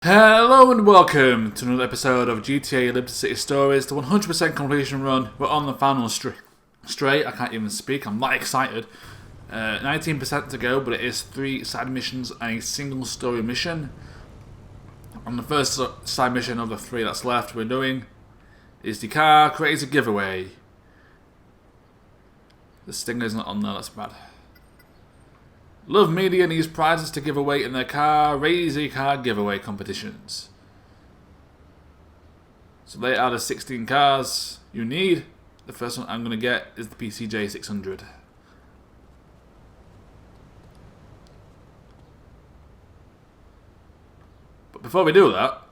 Hello and welcome to another episode of GTA Liberty City Stories, the 100% completion run. We're on the final straight. I can't even speak, I'm that excited. 19% to go, but it is 3 side missions and a single story mission. On the first side mission of the 3 that's left, we're doing is the Car-azy giveaway. The Stinger's not on there, that's bad. Love Media needs prizes to give away in their Car-azy car giveaway competitions. So they are the 16 cars you need. The first one I'm going to get is the PCJ 600. But before we do that,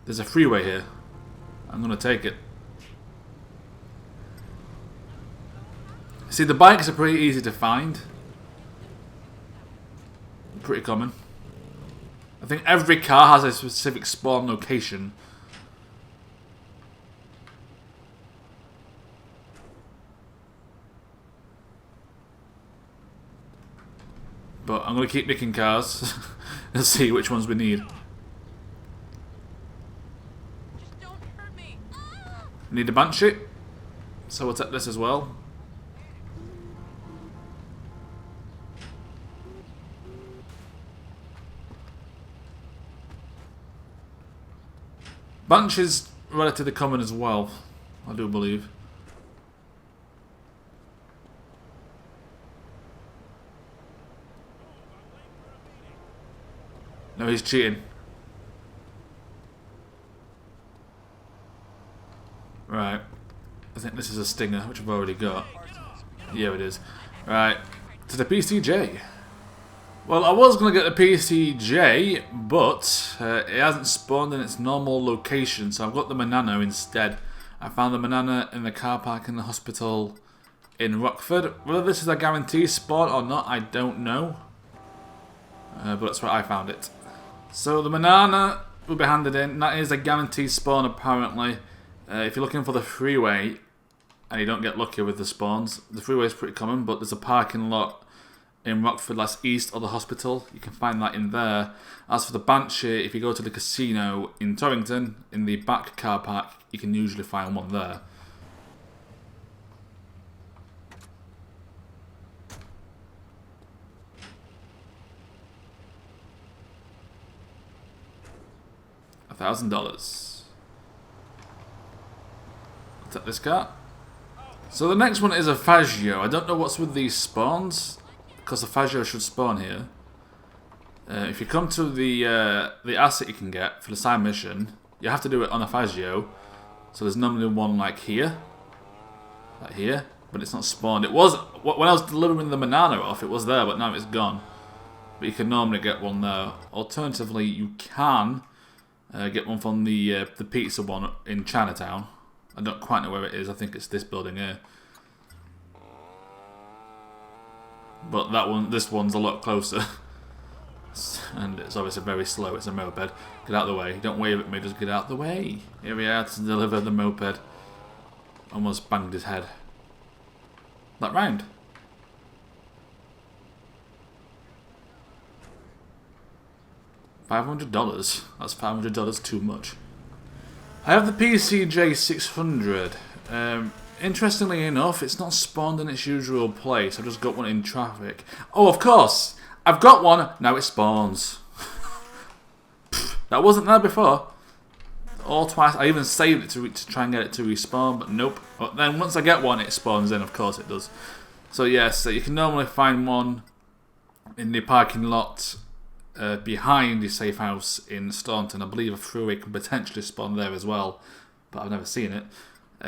there's a freeway here. I'm going to take it. See, the bikes are pretty easy to find. Pretty common. I think every car has a specific spawn location. But I'm going to keep nicking cars and see which ones we need. Just don't hurt me. We need a Banshee, so we'll take this as well. Bunch is relatively common as well, I do believe. No, he's cheating. Right. I think this is a Stinger, which I've already got. Yeah, it is. Right. To the PCJ. Well, I was going to get the PCJ, but it hasn't spawned in its normal location, so I've got the Banana instead. I found the Banana in the car park in the hospital in Rockford. Whether this is a guarantee spawn or not, I don't know. But that's where I found it. So the Banana will be handed in. That is a guaranteed spawn, apparently. If you're looking for the freeway and you don't get lucky with the spawns, the freeway is pretty common, but there's a parking lot in Rockford, that's east of the hospital. You can find that in there. As for the Banshee, if you go to the casino in Torrington, in the back car park, you can usually find one there. $1,000. I'll take this car. So the next one is a Fazio. I don't know what's with these spawns, because the Fazio should spawn here. If you come to the asset you can get for the side mission, you have to do it on a Fazio. So there's normally one like here, but it's not spawned. It was when I was delivering the Banana off, it was there, but now it's gone. But you can normally get one there. Alternatively, you can get one from the pizza one in Chinatown. I don't quite know where it is. I think it's this building here. But this one's a lot closer. And it's obviously very slow, it's a moped. Get out of the way. Don't wave at me, just get out of the way. Here we are to deliver the moped. Almost banged his head. That round. $500. That's $500 too much. I have the PCJ 600. Interestingly enough, it's not spawned in its usual place. I just got one in traffic. Oh, of course! I've got one, now it spawns. That wasn't there before. All twice. I even saved it to try and get it to respawn, but nope. But then once I get one, it spawns in, of course it does. So yes, so you can normally find one in the parking lot behind the safe house in Staunton. I believe a freeway can potentially spawn there as well, but I've never seen it.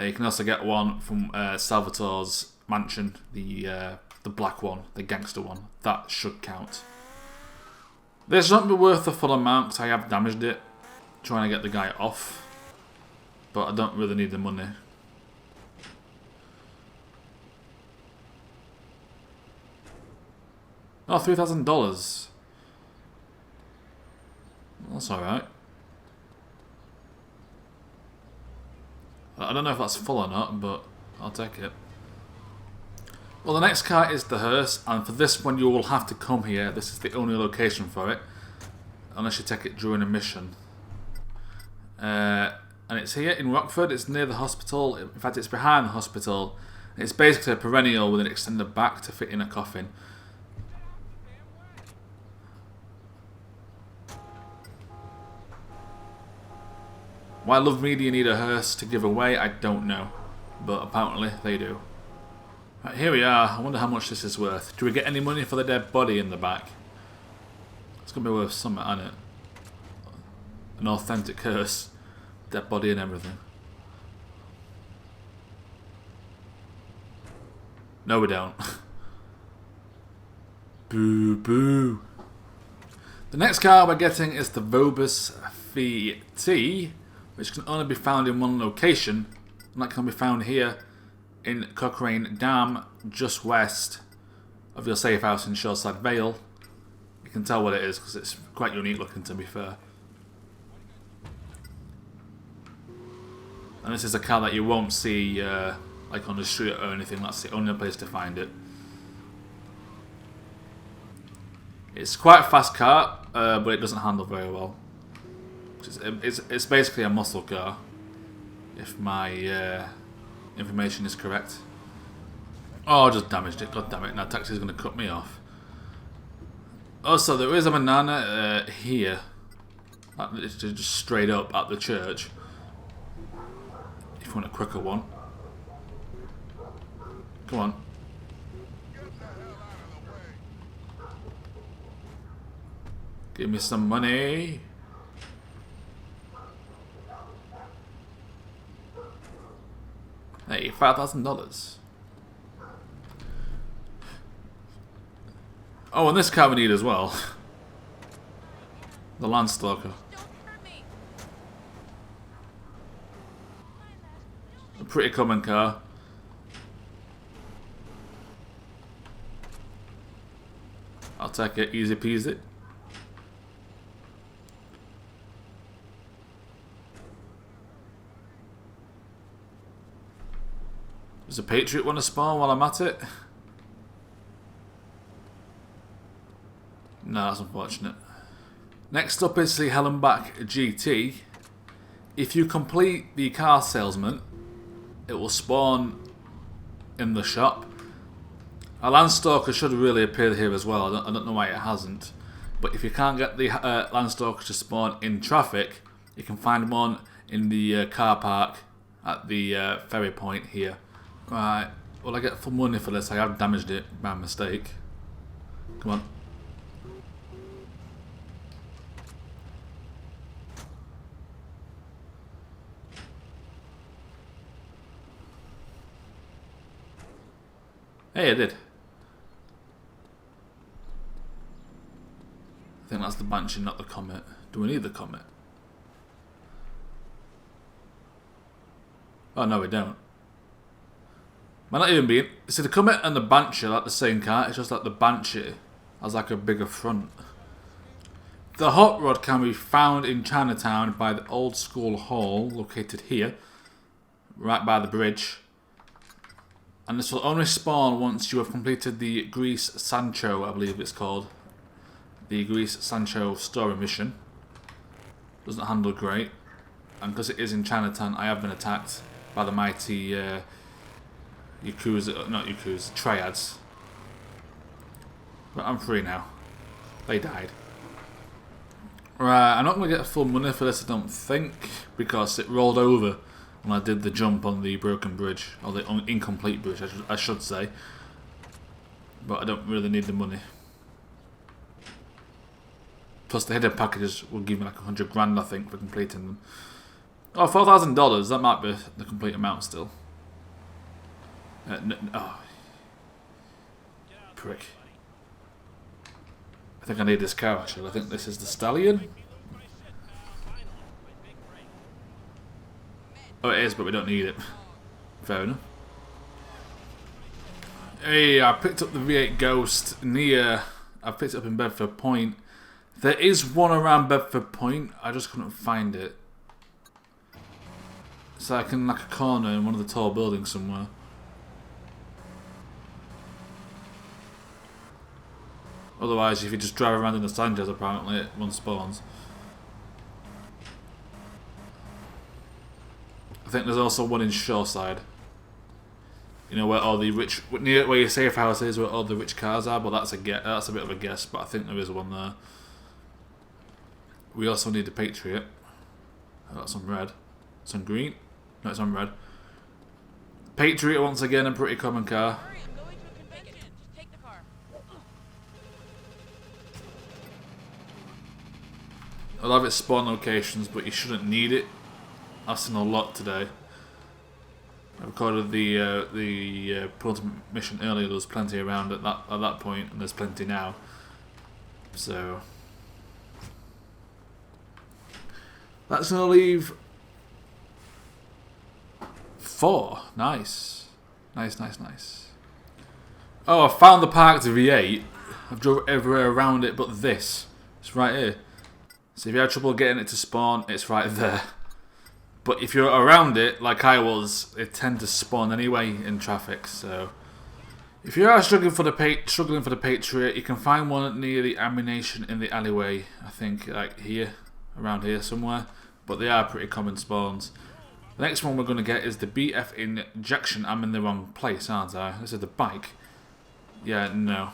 You can also get one from Salvatore's mansion, the black one, the gangster one. That should count. This won't be worth the full amount because I have damaged it trying to get the guy off, but I don't really need the money. Oh, $3,000. That's alright. I don't know if that's full or not, but I'll take it. Well, the next car is the hearse, and for this one you will have to come here. This is the only location for it. unless you take it during a mission. And it's here in Rockford. It's near the hospital. In fact, it's behind the hospital. It's basically a perennial with an extended back to fit in a coffin. Why Love Media need a hearse to give away, I don't know. But apparently they do. Right, here we are. I wonder how much this is worth. Do we get any money for the dead body in the back? It's going to be worth something, isn't it? An authentic hearse. Dead body and everything. No, we don't. Boo boo. The next car we're getting is the Vobus VT, which can only be found in one location, and that can be found here in Cochrane Dam, just west of your safe house in Shoreside Vale. You can tell what it is because it's quite unique looking, to be fair. And this is a car that you won't see like on the street or anything. That's the only place to find it. It's quite a fast car, but it doesn't handle very well. It's basically a muscle car, if my information is correct. Oh, I just damaged it. God damn it! Now taxi's going to cut me off. Also, there is a banana here. It's just straight up at the church. If you want a quicker one. Come on. Give me some money. Hey, $5,000. Oh, and this car we need as well. The Landstalker. Don't hurt me. A pretty common car. I'll take it, easy peasy. Does a Patriot want to spawn while I'm at it? No, that's unfortunate. Next up is the Hellenbach GT. If you complete the car salesman, it will spawn in the shop. A Landstalker should really appear here as well. I don't know why it hasn't. But if you can't get the Landstalker to spawn in traffic, you can find one in the car park at the ferry point here. Right, will I get full money for this? I have damaged it by mistake. Come on. Hey, I did. I think that's the Banshee, not the Comet. Do we need the Comet? Oh, no, we don't. Might not even be. See, the Comet and the Banshee are like the same car. It's just like the Banshee has like a bigger front. The Hot Rod can be found in Chinatown by the Old School Hall, located here, right by the bridge. And this will only spawn once you have completed the Grease Sancho, I believe it's called. The Grease Sancho story mission. Doesn't handle great. And because it is in Chinatown, I have been attacked by the mighty Yakuza, not Yakuza, Triads. But I'm free now. They died. Right, I'm not going to get full money for this, I don't think, because it rolled over when I did the jump on the broken bridge, or the incomplete bridge, I should say. But I don't really need the money. Plus the hidden packages will give me like 100 grand, I think, for completing them. Oh, $4,000, that might be the complete amount still. Oh. Prick. I think I need this car actually. I think this is the Stallion. Oh, it is, but we don't need it. Fair enough. Hey, I picked up the V8 Ghost near... I picked it up in Bedford Point. There is one around Bedford Point. I just couldn't find it. It's like in like a corner in one of the tall buildings somewhere. Otherwise, if you just drive around in the Sanchez, apparently one spawns. I think there's also one in Shoreside. You know, where all the rich, near where your safe house is, where all the rich cars are. But that's a bit of a guess. But I think there is one there. We also need the Patriot. Oh, that's on red. It's on green. No, it's on red. Patriot once again, a pretty common car. Hurry, I'm going to a convention. Just take the car. I'll have its spawn locations, but you shouldn't need it. I've seen a lot today. I recorded the penultimate mission earlier. There was plenty around at that point, and there's plenty now. So that's gonna leave 4. Nice, nice. Oh, I found the parked V8. I've drove everywhere around it, but this. It's right here. So if you have trouble getting it to spawn, it's right there. But if you're around it, like I was, it tends to spawn anyway in traffic. So if you are struggling for the Patriot, you can find one near the ammunition in the alleyway. I think like here, around here somewhere. But they are pretty common spawns. The next one we're going to get is the BF injection. I'm in the wrong place, aren't I? This is the bike. Yeah, no.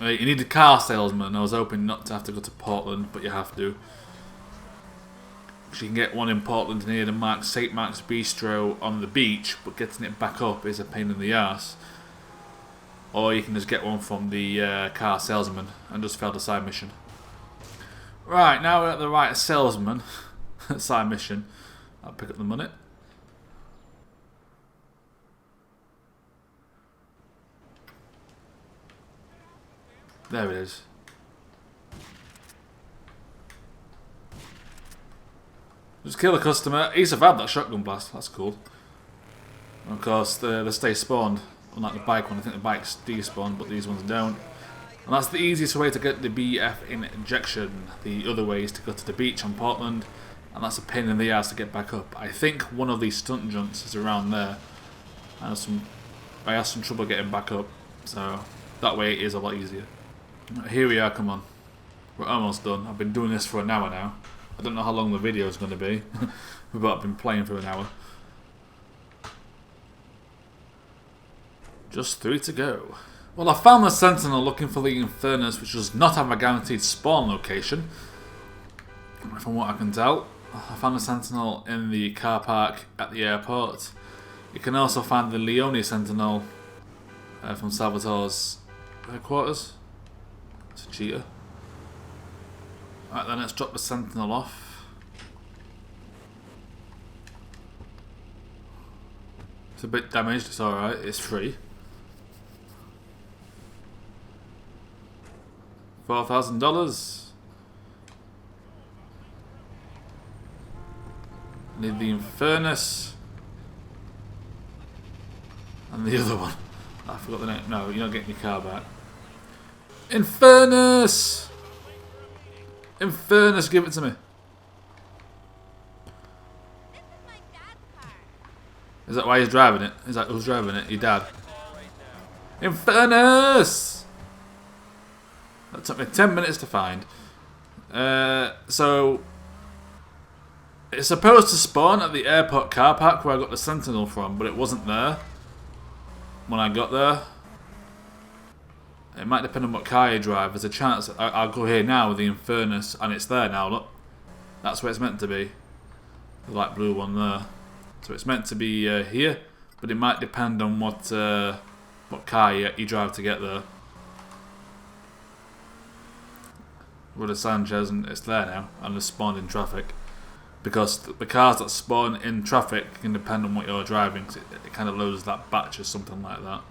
You need a car salesman. I was hoping not to have to go to Portland, but you have to. You can get one in Portland near the St. Mark's Bistro on the beach, but getting it back up is a pain in the arse. Or you can just get one from the car salesman and just fail the side mission. Right, now we're at the right salesman side mission. I'll pick up the money. There it is. Just kill the customer. He survived that shotgun blast. That's cool. And of course, they stay spawned. Unlike the bike one, I think the bikes despawn, but these ones don't. And that's the easiest way to get the BF injection. The other way is to go to the beach on Portland, and that's a pain in the ass to get back up. I think one of these stunt jumps is around there. I had some trouble getting back up, so that way it is a lot easier. Here we are, come on. We're almost done. I've been doing this for an hour now. I don't know how long the video is going to be, but I've been playing for an hour. Just 3 to go. Well, I found the Sentinel looking for the Infernus, which does not have a guaranteed spawn location. From what I can tell. I found the Sentinel in the car park at the airport. You can also find the Leone Sentinel from Salvatore's headquarters. It's a cheater. Right then, let's drop the Sentinel off. It's a bit damaged, it's alright, it's free. $4,000. Need the Infernus. And the other one. I forgot the name. No, you're not getting your car back. Infernus! Infernus, give it to me. This is my dad's car. Is that why he's driving it? Is that who's driving it? Your dad. Infernus! That took me 10 minutes to find. So it's supposed to spawn at the airport car park where I got the Sentinel from, but it wasn't there when I got there. It might depend on what car you drive. There's a chance I'll go here now with the Infernus, and it's there now. Look, that's where it's meant to be. The light blue one there. So it's meant to be here, but it might depend on what car you drive to get there. With the Sanchez, and it's there now, and it's spawned in traffic. Because the cars that spawn in traffic can depend on what you're driving. So it kind of loads that batch or something like that.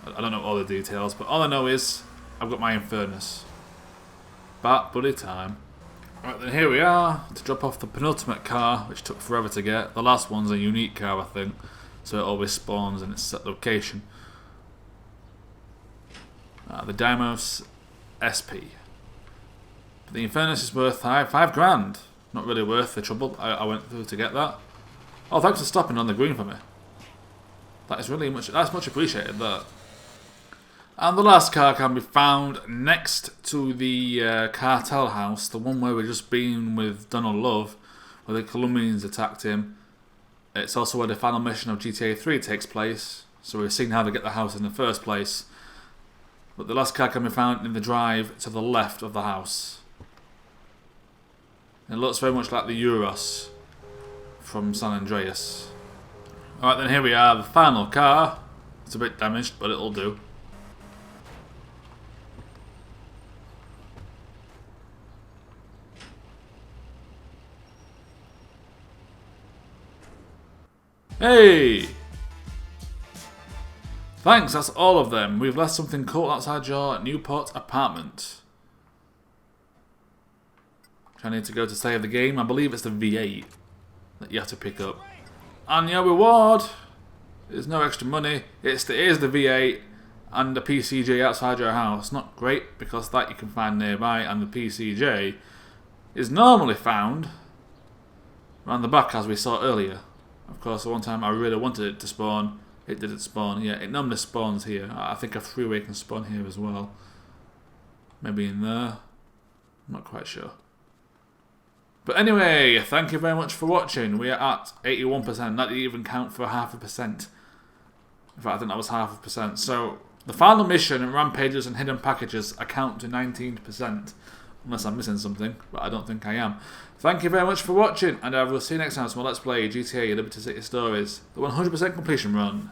I don't know all the details, but all I know is I've got my Infernus. Bat buddy time. Right then, here we are to drop off the penultimate car, which took forever to get. The last one's a unique car, I think, so it always spawns in its set location. The Dymos SP. The Infernus is worth five grand. Not really worth the trouble I went through to get that. Oh, thanks for stopping on the green for me. That is really much. That's much appreciated. That. And the last car can be found next to the cartel house, the one where we've just been with Donald Love, where the Colombians attacked him. It's also where the final mission of GTA 3 takes place, so we've seen how to get the house in the first place. But the last car can be found in the drive to the left of the house. It looks very much like the Euros from San Andreas. Alright then, here we are, the final car. It's a bit damaged, but it'll do. Hey! Thanks, that's all of them. We've left something cool outside your Newport apartment. I need to go to save the game. I believe it's the V8 that you have to pick up. And your reward is no extra money. It is the V8 and the PCJ outside your house. Not great, because that you can find nearby, and the PCJ is normally found around the back, as we saw earlier. Of course, the one time I really wanted it to spawn, it didn't spawn. Yeah, it normally spawns here. I think a freeway can spawn here as well. Maybe in there. I'm not quite sure. But anyway, thank you very much for watching. We are at 81%. That didn't even count for 0.5%. In fact, I think that was 0.5%. So, the final mission and rampages and hidden packages account to 19%. Unless I'm missing something, but I don't think I am. Thank you very much for watching, and I will see you next time for Let's Play GTA Liberty City Stories, the 100% completion run.